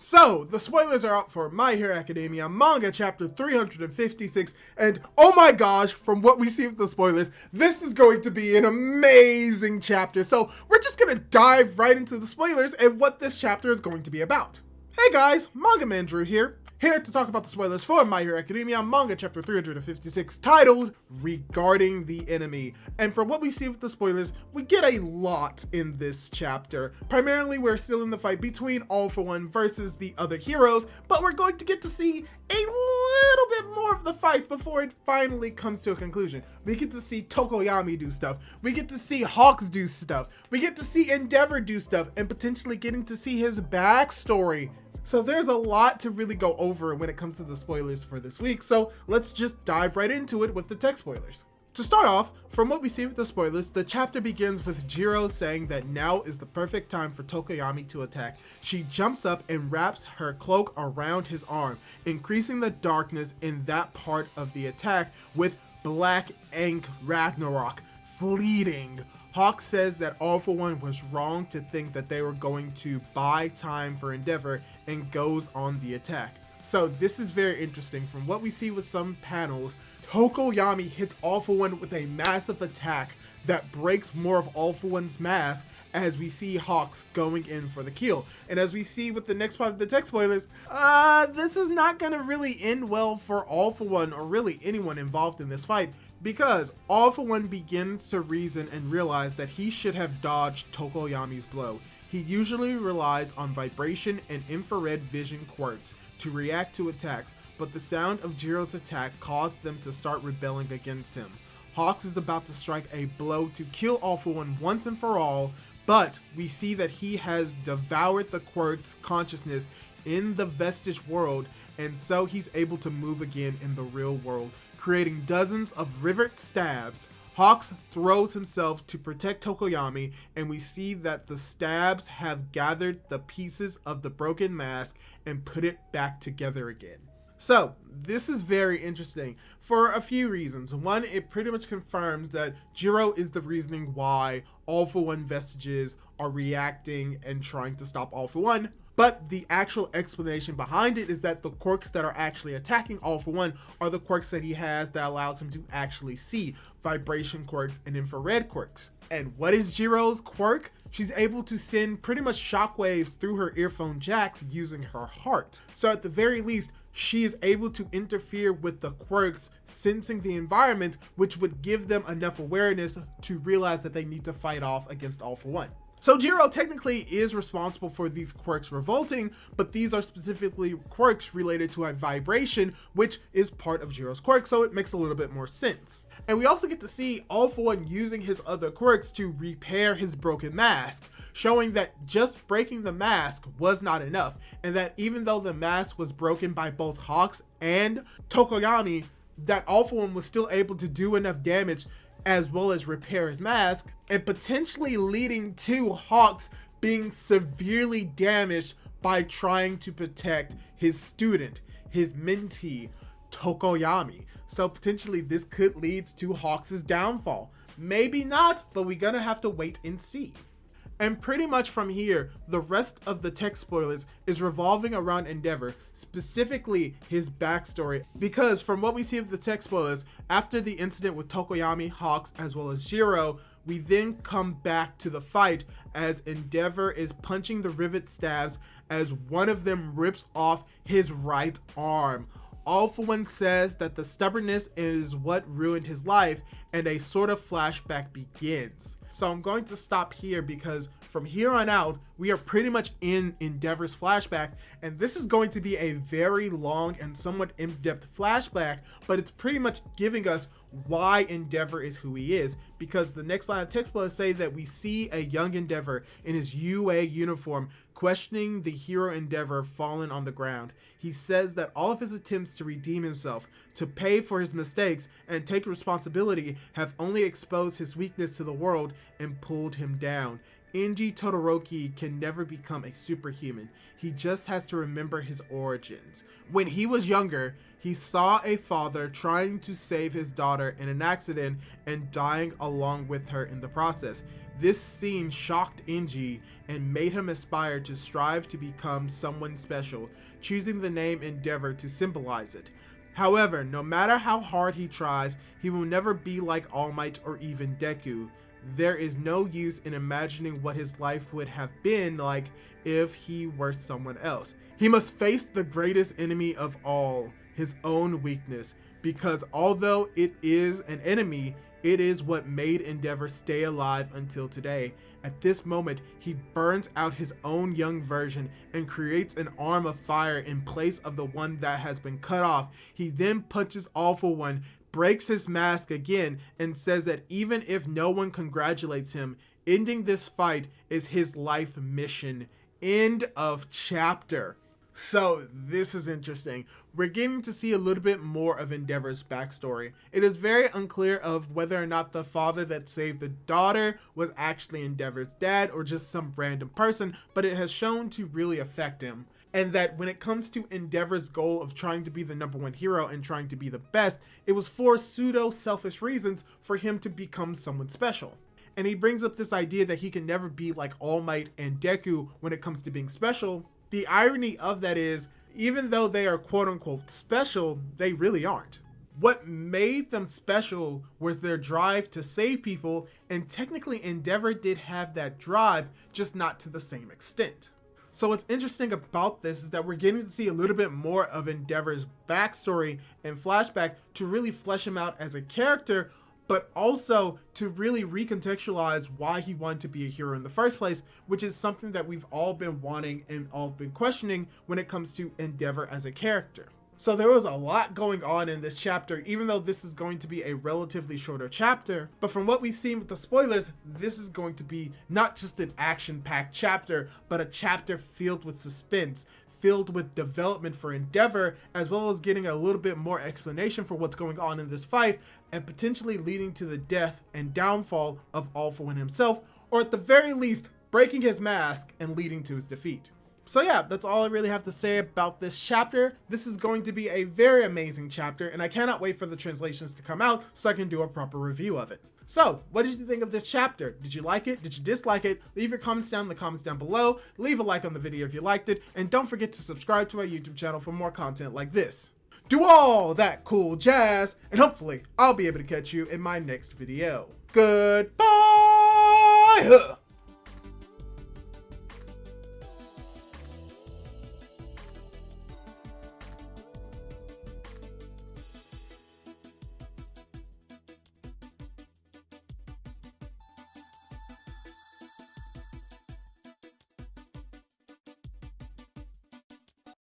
So, the spoilers are out for My Hero Academia Manga chapter 356, and oh my gosh, from what we see with the spoilers, this is going to be an amazing chapter. So, we're just gonna dive right into the spoilers and what this chapter is going to be about. Hey guys, Manga Man Drew here to talk about the spoilers for My Hero Academia Manga chapter 356, titled Regarding the Enemy. And from what we see with the spoilers, we get a lot in this chapter. Primarily, we're still in the fight between All For One versus the other heroes, but we're going to get to see a little bit more of the fight before it finally comes to a conclusion. We get to see Tokoyami do stuff, we get to see Hawks do stuff, we get to see Endeavor do stuff, and potentially getting to see his backstory. So there's a lot to really go over when it comes to the spoilers for this week, so let's just dive right into it with the tech spoilers. To start off, from what we see with the spoilers, the chapter begins with Jiro saying that now is the perfect time for Tokoyami to attack. She jumps up and wraps her cloak around his arm, increasing the darkness in that part of the attack with Black Ink Ragnarok fleeting. Hawk says that All For One was wrong to think that they were going to buy time for Endeavor and goes on the attack. So this is very interesting. From what we see with some panels, Tokoyami hits All For One with a massive attack that breaks more of All For One's mask as we see Hawks going in for the kill. And as we see with the next part of the tech spoilers, this is not gonna really end well for All For One or really anyone involved in this fight, because All For One begins to reason and realize that he should have dodged Tokoyami's blow. He usually relies on vibration and infrared vision quirks to react to attacks, but the sound of Jiro's attack caused them to start rebelling against him. Hawks is about to strike a blow to kill All For One once and for all, but we see that he has devoured the quirk's consciousness in the vestige world, and so he's able to move again in the real world, creating dozens of rivet stabs. Hawks throws himself to protect Tokoyami, and we see that the stabs have gathered the pieces of the broken mask and put it back together again. So this is very interesting for a few reasons. One, it pretty much confirms that Jiro is the reasoning why All For One vestiges are reacting and trying to stop All For One. But the actual explanation behind it is that the quirks that are actually attacking All For One are the quirks that he has that allows him to actually see vibration quirks and infrared quirks. And what is Jiro's quirk? She's able to send pretty much shockwaves through her earphone jacks using her heart. So at the very least, she is able to interfere with the quirks, sensing the environment, which would give them enough awareness to realize that they need to fight off against All For One. So Jiro technically is responsible for these quirks revolting, but these are specifically quirks related to a vibration, which is part of Jiro's quirk, so it makes a little bit more sense. And we also get to see All For One using his other quirks to repair his broken mask, showing that just breaking the mask was not enough, and that even though the mask was broken by both Hawks and Tokoyami, that All For One was still able to do enough damage as well as repair his mask, and potentially leading to Hawks being severely damaged by trying to protect his student, his mentee, Tokoyami. So potentially this could lead to Hawks' downfall. Maybe not, but we're gonna have to wait and see. And pretty much from here, the rest of the tech spoilers is revolving around Endeavor, specifically his backstory, because from what we see of the tech spoilers, after the incident with Tokoyami, Hawks, as well as Jiro, we then come back to the fight as Endeavor is punching the rivet stabs as one of them rips off his right arm. All For One says that the stubbornness is what ruined his life, and a sort of flashback begins. So I'm going to stop here because from here on out, we are pretty much in Endeavor's flashback, and this is going to be a very long and somewhat in-depth flashback, but it's pretty much giving us why Endeavor is who he is, because the next line of text will say that we see a young Endeavor in his UA uniform questioning the hero Endeavor fallen on the ground. He says that all of his attempts to redeem himself, to pay for his mistakes, and take responsibility have only exposed his weakness to the world and pulled him down. Inji Todoroki can never become a superhuman. He just has to remember his origins. When he was younger, he saw a father trying to save his daughter in an accident and dying along with her in the process. This scene shocked Inji and made him aspire to strive to become someone special, choosing the name Endeavor to symbolize it. However, no matter how hard he tries, he will never be like All Might or even Deku. There is no use in imagining what his life would have been like if he were someone else. He must face the greatest enemy of all, his own weakness, because although it is an enemy, it is what made Endeavor stay alive until today. At this moment, he burns out his own young version and creates an arm of fire in place of the one that has been cut off. He then punches Awful One, breaks his mask again, and says that even if no one congratulates him, ending this fight is his life mission. End of chapter. So this is interesting. We're getting to see a little bit more of Endeavor's backstory. It is very unclear of whether or not the father that saved the daughter was actually Endeavor's dad or just some random person, but it has shown to really affect him. And that when it comes to Endeavor's goal of trying to be the #1 hero and trying to be the best, it was for pseudo-selfish reasons for him to become someone special. And he brings up this idea that he can never be like All Might and Deku when it comes to being special. The irony of that is, even though they are quote-unquote special, they really aren't. What made them special was their drive to save people, and technically Endeavor did have that drive, just not to the same extent. So what's interesting about this is that we're getting to see a little bit more of Endeavor's backstory and Flashback to really flesh him out as a character, but also to really recontextualize why he wanted to be a hero in the first place, which is something that we've all been wanting and all been questioning when it comes to Endeavor as a character. So there was a lot going on in this chapter, even though this is going to be a relatively shorter chapter. But from what we've seen with the spoilers, this is going to be not just an action-packed chapter, but a chapter filled with suspense, filled with development for Endeavor, as well as getting a little bit more explanation for what's going on in this fight, and potentially leading to the death and downfall of All For One himself, or at the very least, breaking his mask and leading to his defeat. So yeah, that's all I really have to say about this chapter. This is going to be a very amazing chapter, and I cannot wait for the translations to come out so I can do a proper review of it. So, what did you think of this chapter? Did you like it? Did you dislike it? Leave your comments down in the comments down below. Leave a like on the video if you liked it, and don't forget to subscribe to my YouTube channel for more content like this. Do all that cool jazz, and hopefully I'll be able to catch you in my next video. Goodbye!